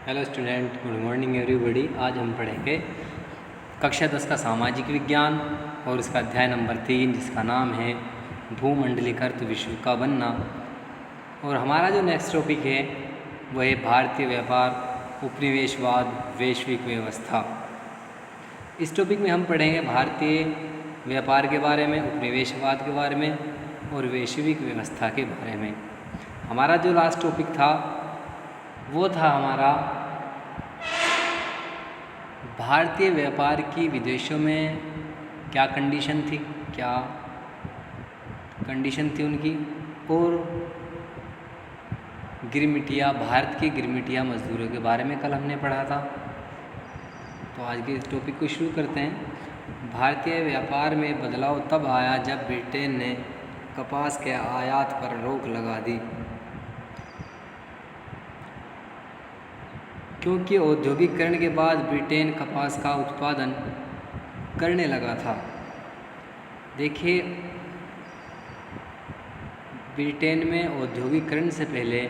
Hello student, good morning everybody. आज हम पढ़ेंगे कक्षा 10 का सामाजिक विज्ञान और उसका अध्याय नंबर 3 जिसका नाम है भूमंडलीकृत विश्व का बनना। और हमारा जो नेक्स्ट टॉपिक है वह है भारतीय व्यापार, उपनिवेशवाद, वैश्विक व्यवस्था। इस टॉपिक में हम पढ़ेंगे भारतीय व्यापार के बारे में, उपनिवेशवाद के बारे में और वैश्विक व्यवस्था के बारे में। हमारा जो लास्ट टॉपिक था वो था हमारा भारतीय व्यापार की विदेशों में क्या कंडीशन थी उनकी, और गिरमिटिया, भारत के गिरमिटिया मजदूरों के बारे में कल हमने पढ़ा था। तो आज के इस टॉपिक को शुरू करते हैं। भारतीय व्यापार में बदलाव तब आया जब ब्रिटेन ने कपास के आयात पर रोक लगा दी, क्योंकि औद्योगिकरण के बाद ब्रिटेन कपास का उत्पादन करने लगा था। देखिए, ब्रिटेन में औद्योगिकरण से पहले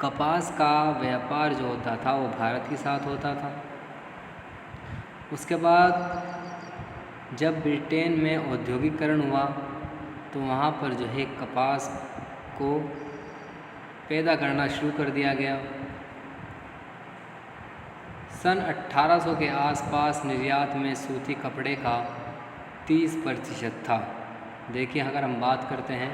कपास का व्यापार जो होता था वो भारत के साथ होता था। उसके बाद जब ब्रिटेन में औद्योगिकरण हुआ तो वहाँ पर जो है कपास को पैदा करना शुरू कर दिया गया। सन 1800 के आसपास निर्यात में सूती कपड़े का 30% था। देखिए, अगर हम बात करते हैं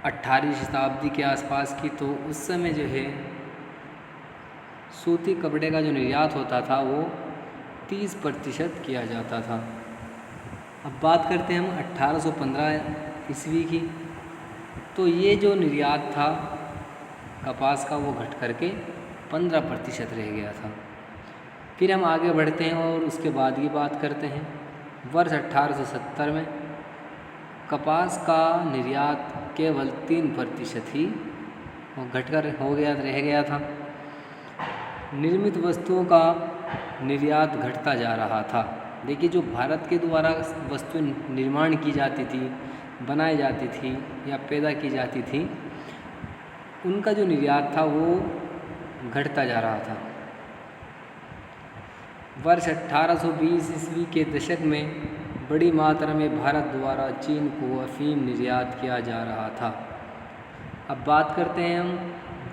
18वीं शताब्दी के आसपास की, तो उस समय जो है सूती कपड़े का जो निर्यात होता था वो 30% किया जाता था। अब बात करते हैं हम 1815 ईस्वी की, तो ये जो निर्यात था कपास का वो घट करके 15% रह गया था। फिर हम आगे बढ़ते हैं और उसके बाद की बात करते हैं। वर्ष 1870 में कपास का निर्यात केवल 3% ही घटकर रह गया था। निर्मित वस्तुओं का निर्यात घटता जा रहा था। देखिए, जो भारत के द्वारा वस्तु निर्माण की जाती थी, बनाई जाती थी या पैदा की जाती थी, उनका जो निर्यात था वो घटता जा रहा था। वर्ष 1820 ईस्वी के दशक में बड़ी मात्रा में भारत द्वारा चीन को अफीम निर्यात किया जा रहा था। अब बात करते हैं हम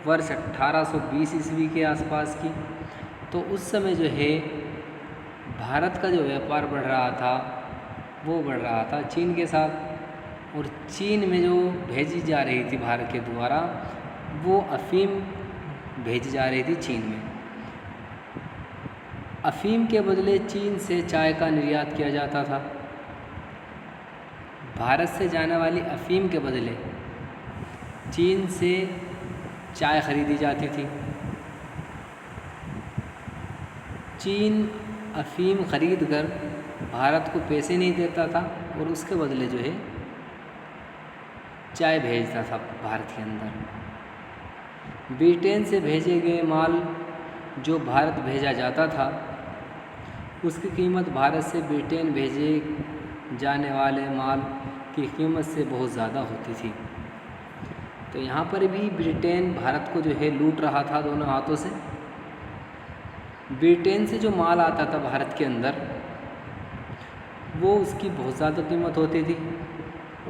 वर्ष 1820 ईस्वी के आसपास की, तो उस समय जो है भारत का जो व्यापार बढ़ रहा था वो बढ़ रहा था चीन के साथ, और चीन में जो भेजी जा रही थी भारत के द्वारा वो अफीम भेजी जा रही थी चीन में। अफीम के बदले चीन से चाय का निर्यात किया जाता था। भारत से जाने वाली अफीम के बदले चीन से चाय खरीदी जाती थी। चीन अफीम खरीद कर भारत को पैसे नहीं देता था और उसके बदले जो है चाय भेजता था भारत के अंदर। ब्रिटेन से भेजे गए माल जो भारत भेजा जाता था उसकी कीमत भारत से ब्रिटेन भेजे जाने वाले माल की कीमत से बहुत ज़्यादा होती थी। तो यहाँ पर भी ब्रिटेन भारत को जो है लूट रहा था दोनों हाथों से। ब्रिटेन से जो माल आता था भारत के अंदर वो उसकी बहुत ज़्यादा कीमत होती थी,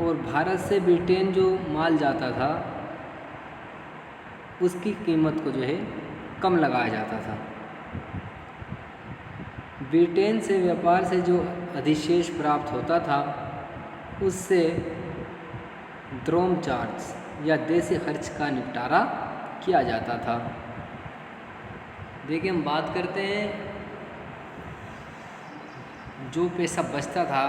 और भारत से ब्रिटेन जो माल जाता था उसकी कीमत को जो है कम लगाया जाता था। ब्रिटेन से व्यापार से जो अधिशेष प्राप्त होता था उससे द्रोम चार्ज या देशी खर्च का निपटारा किया जाता था। देखिए, हम बात करते हैं जो पैसा बचता था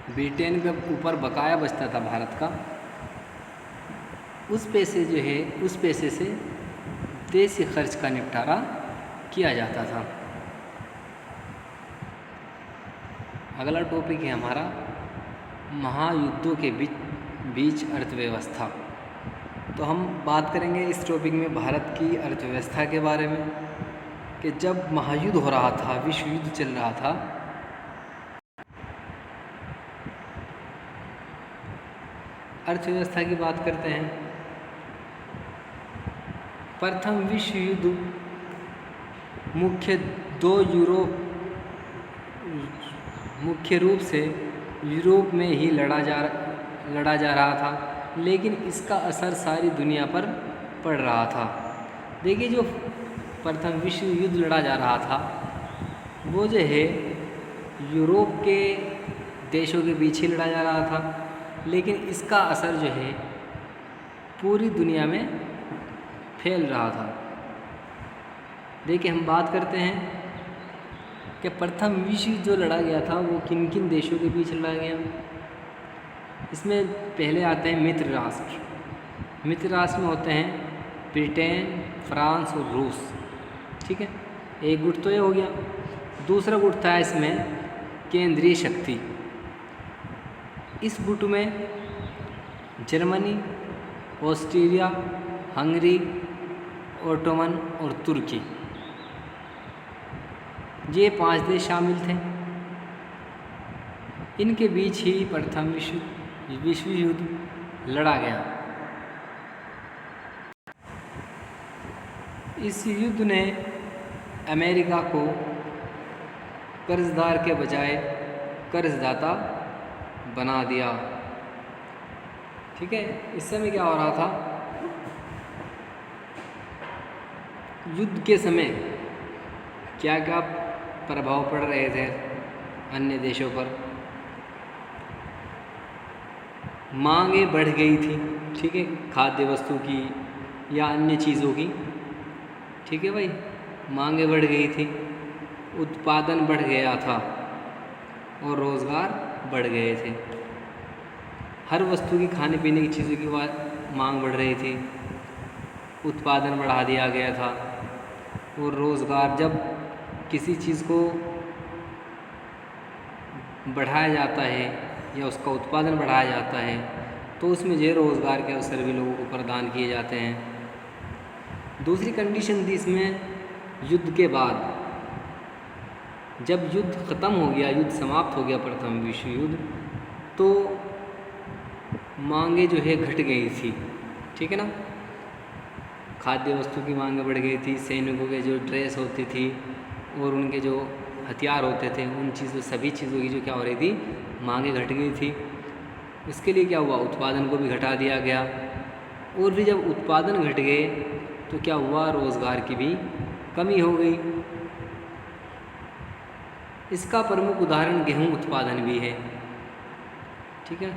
ब्रिटेन के ऊपर बकाया बचता था भारत का, उस पैसे से देशी खर्च का निपटारा किया जाता था। अगला टॉपिक है हमारा महायुद्धों के बीच अर्थव्यवस्था। तो हम बात करेंगे इस टॉपिक में भारत की अर्थव्यवस्था के बारे में, कि जब महायुद्ध हो रहा था, विश्व युद्ध चल रहा था, अर्थव्यवस्था की बात करते हैं। प्रथम विश्व युद्ध मुख्य रूप से यूरोप में ही लड़ा जा रहा था, लेकिन इसका असर सारी दुनिया पर पड़ रहा था। देखिए, जो प्रथम विश्व युद्ध लड़ा जा रहा था वो जो है यूरोप के देशों के बीच ही लड़ा जा रहा था, लेकिन इसका असर जो है पूरी दुनिया में फैल रहा था। देखिए, हम बात करते हैं कि प्रथम विश्व युद्ध जो लड़ा गया था वो किन किन देशों के बीच लड़ा गया। इसमें पहले आते हैं मित्र राष्ट्र। मित्र राष्ट्र में होते हैं ब्रिटेन, फ्रांस और रूस। ठीक है, एक गुट तो ये हो गया। दूसरा गुट था इसमें केंद्रीय शक्ति। इस गुट में जर्मनी, ऑस्ट्रिया, हंगरी, ओटोमन और तुर्की, ये 5 देश शामिल थे। इनके बीच ही प्रथम विश्व युद्ध लड़ा गया। इस युद्ध ने अमेरिका को कर्जदार के बजाय कर्जदाता बना दिया। ठीक है, इस समय क्या हो रहा था, युद्ध के समय क्या क्या प्रभाव पड़ रहे थे अन्य देशों पर। मांगे बढ़ गई थी, ठीक है, खाद्य वस्तु की या अन्य चीज़ों की। ठीक है भाई, मांगे बढ़ गई थी, उत्पादन बढ़ गया था और रोज़गार बढ़ गए थे। हर वस्तु की, खाने पीने की चीज़ों की मांग बढ़ रही थी, उत्पादन बढ़ा दिया गया था। और रोज़गार, जब किसी चीज़ को बढ़ाया जाता है या उसका उत्पादन बढ़ाया जाता है तो उसमें जो रोज़गार के अवसर भी लोगों को प्रदान किए जाते हैं। दूसरी कंडीशन थी इसमें, युद्ध के बाद जब युद्ध ख़त्म हो गया, युद्ध समाप्त हो गया, प्रथम विश्व युद्ध, तो मांगे जो है घट गई थी। ठीक है ना, खाद्य वस्तु की मांग बढ़ गई थी, सैनिकों के जो ड्रेस होती थी और उनके जो हथियार होते थे, उन चीज़ों, सभी चीज़ों की जो क्या हो रही थी, मांगे घट गई थी। इसके लिए क्या हुआ, उत्पादन को भी घटा दिया गया। और भी जब उत्पादन घट गए तो क्या हुआ, रोज़गार की भी कमी हो गई। इसका प्रमुख उदाहरण गेहूं उत्पादन भी है। ठीक है,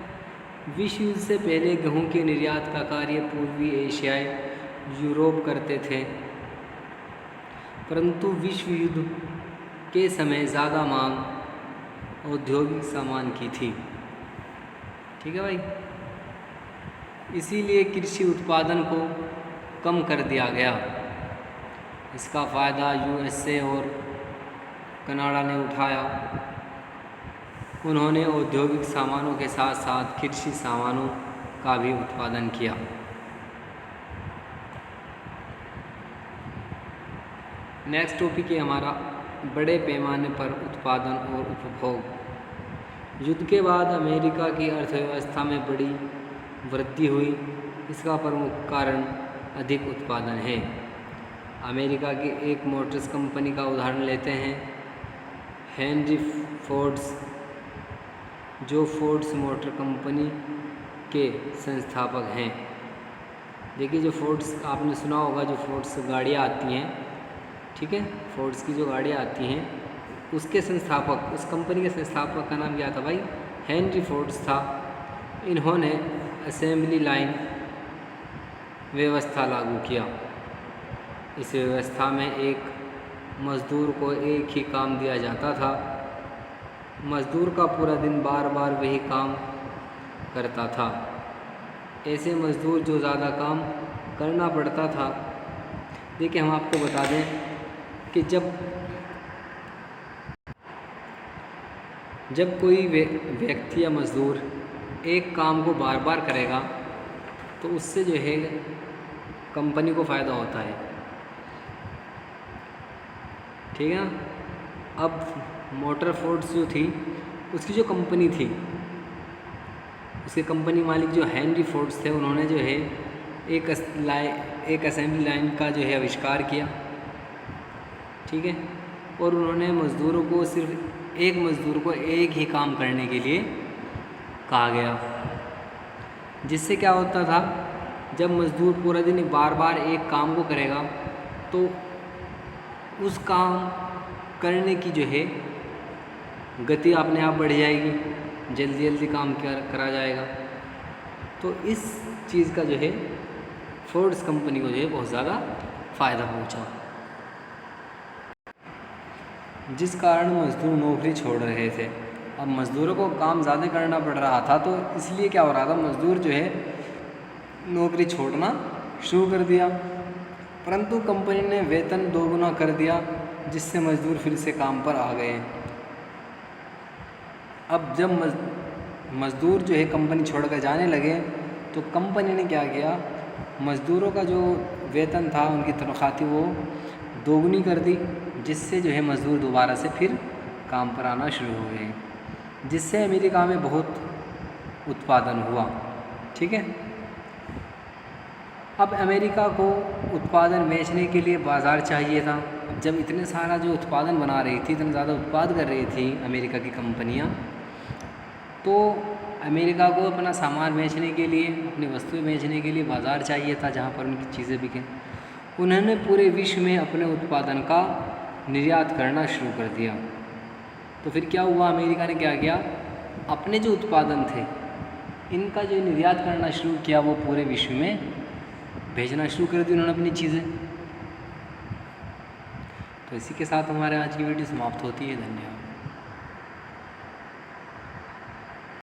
विश्व युद्ध से पहले गेहूं के निर्यात का कार्य पूर्वी एशियाई यूरोप करते थे, परंतु विश्व युद्ध के समय ज़्यादा मांग औद्योगिक सामान की थी। ठीक है भाई, इसीलिए कृषि उत्पादन को कम कर दिया गया। इसका फ़ायदा यूएसए और कनाडा ने उठाया। उन्होंने औद्योगिक सामानों के साथ साथ कृषि सामानों का भी उत्पादन किया। नेक्स्ट टॉपिक है हमारा बड़े पैमाने पर उत्पादन और उपभोग। युद्ध के बाद अमेरिका की अर्थव्यवस्था में बड़ी वृद्धि हुई। इसका प्रमुख कारण अधिक उत्पादन है। अमेरिका की एक मोटर्स कंपनी का उदाहरण लेते हैं, हेनरी फोर्ड्स, जो फोर्ड्स मोटर कंपनी के संस्थापक हैं। देखिए, जो फोर्ड्स, आपने सुना होगा, जो फोर्ड्स गाड़ियाँ आती हैं, ठीक है, फोर्ड्स की जो गाड़ियाँ आती हैं, उसके संस्थापक, उस कंपनी के संस्थापक का नाम क्या था भाई, हेनरी फोर्ड्स था। इन्होंने असेंबली लाइन व्यवस्था लागू किया। इस व्यवस्था में एक मज़दूर को एक ही काम दिया जाता था। मज़दूर का पूरा दिन बार बार वही काम करता था। ऐसे मज़दूर जो ज़्यादा काम करना पड़ता था। देखिए, हम आपको बता दें कि जब कोई व्यक्ति या मज़दूर एक काम को बार बार करेगा तो उससे जो है कंपनी को फ़ायदा होता है। ठीक है, अब मोटर फोर्ड्स जो थी, उसकी जो कंपनी थी, उसके कंपनी मालिक जो हेनरी फोर्ड्स थे, उन्होंने जो है एक असेंबली लाइन का जो है आविष्कार किया, ठीक है। और उन्होंने मज़दूरों को सिर्फ एक मज़दूर को एक ही काम करने के लिए कहा गया, जिससे क्या होता था, जब मज़दूर पूरा दिन बार बार एक काम को करेगा तो उस काम करने की जो है गति अपने आप बढ़ जाएगी, जल्दी जल्दी काम करा जाएगा। तो इस चीज़ का जो है फोर्ड्स कंपनी को जो है बहुत ज़्यादा फ़ायदा पहुंचा, जिस कारण मज़दूर नौकरी छोड़ रहे थे। अब मज़दूरों को काम ज़्यादा करना पड़ रहा था, तो इसलिए क्या हो रहा था, मज़दूर जो है नौकरी छोड़ना शुरू कर दिया। परंतु कंपनी ने वेतन दोगुना कर दिया, जिससे मज़दूर फिर से काम पर आ गए। अब जब मज़दूर जो है कंपनी छोड़कर जाने लगे, तो कंपनी ने क्या किया, मज़दूरों का जो वेतन था, उनकी तनख्वाह थी, वो दोगुनी कर दी, जिससे जो है मज़दूर दोबारा से फिर काम पर आना शुरू हो गए, जिससे अमेरिका में बहुत उत्पादन हुआ, ठीक है। अब अमेरिका को उत्पादन बेचने के लिए बाज़ार चाहिए था। जब इतने सारा जो उत्पादन बना रही थी, इतना ज़्यादा उत्पाद कर रही थी अमेरिका की कंपनियां, तो अमेरिका को अपना सामान बेचने के लिए, अपनी वस्तुएं बेचने के लिए बाज़ार चाहिए था जहां पर उनकी चीज़ें बिकें। उन्होंने पूरे विश्व में अपने उत्पादन का निर्यात करना शुरू कर दिया। तो फिर क्या हुआ, अमेरिका ने क्या किया, अपने जो उत्पादन थे इनका जो निर्यात करना शुरू किया, वो पूरे विश्व में भेजना शुरू कर दी उन्होंने अपनी चीज़ें। तो इसी के साथ हमारे आज की वीडियो समाप्त होती है। धन्यवाद।